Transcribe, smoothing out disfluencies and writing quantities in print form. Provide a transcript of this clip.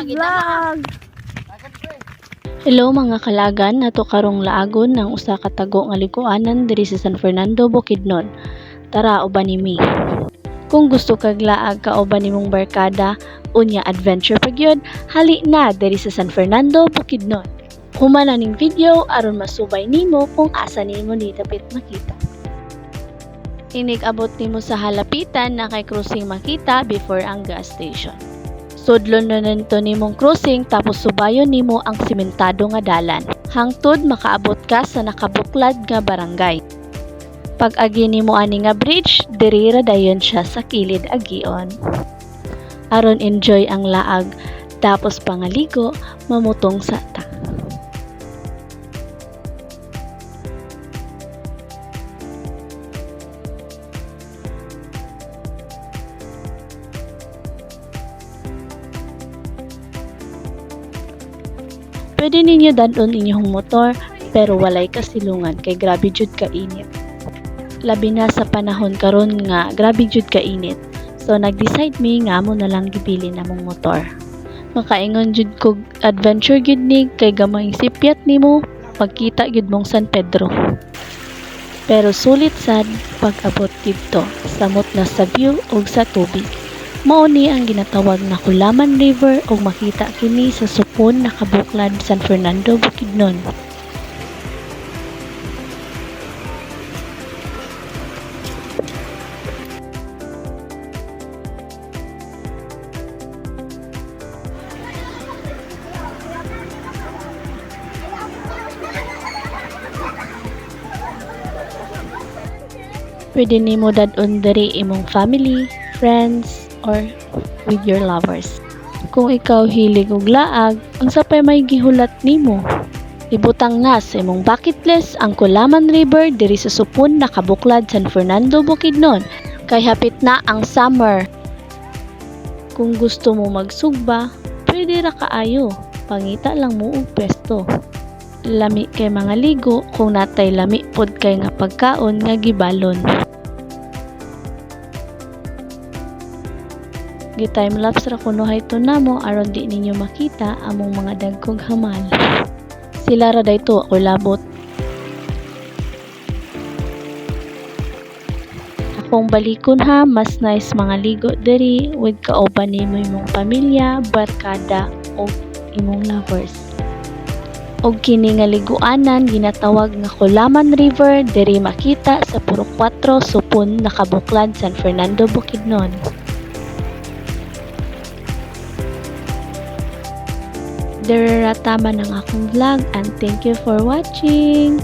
vlog! Hello mga kalagan, nato karong laagon ng usa ka tago nga liguanan diri sa San Fernando, Bukidnon. Tara uban nimi. Kung gusto kag laag ka uban nimong barkada unya adventure pagyud, hali na diri sa San Fernando, Bukidnon. Human ning video aron masubay nimo kung asa nimo ni dapit makita. Inig abot nimo sa halapitan na kay crossing makita before ang gas station. Sudlon na nito nimong crossing tapos subayon nimo ang simentado nga dalan. Hangtod makaabot ka sa nakabuklad nga barangay. Pag agi nimo ani nga bridge, diri ra dayon siya sa kilid agion. Aron enjoy ang laag tapos pangaligo mamutong sa ta. Pwede ninyo dadon inyong motor pero walay kasilungan kay grabe jud ka init. Labi na sa panahon karon nga grabe jud ka init. So nag-decide mi nga mo na lang gibili namong motor. Makaingon jud kog adventure gid ni kay gamay sipyat nimo pagkita gid mong San Pedro. Pero sulit sad pag-abot didto samot na sa view ug sa tubig. Mao ni ang ginatawag na Kulaman River o makita kini sa supon na kabuklad San Fernando, Bukidnon. Pwede nimo dadon diri imong family, friends, or with your lovers. Kung ikaw hilig og laag, unsa pay may gihulat nimo? Ibutang na sa imong bucket list ang Kulaman River diri sa supon na kabuklad San Fernando, Bukidnon. Kay hapit na ang summer. Kung gusto mo magsugba, pwede ra kaayo. Pangita lang mo og pwesto. Lami kay mga ligo kung natay lami pod kay nga pagkaon nga gibalon. Gi-timelapse ra kuno hayto namo aron di ninyo makita among mga dagkog hamal. Sila ra dayto ako labot. Akong balikon ha, mas nice mga ligo diri with kauban nimo imong pamilya, barkada o imong lovers. Og kini nga liguanan ginatawag nga Kulaman River diri makita sa Purok 4 supon nakabuklad San Fernando, Bukidnon. Dere ra tama ng akong vlog and thank you for watching!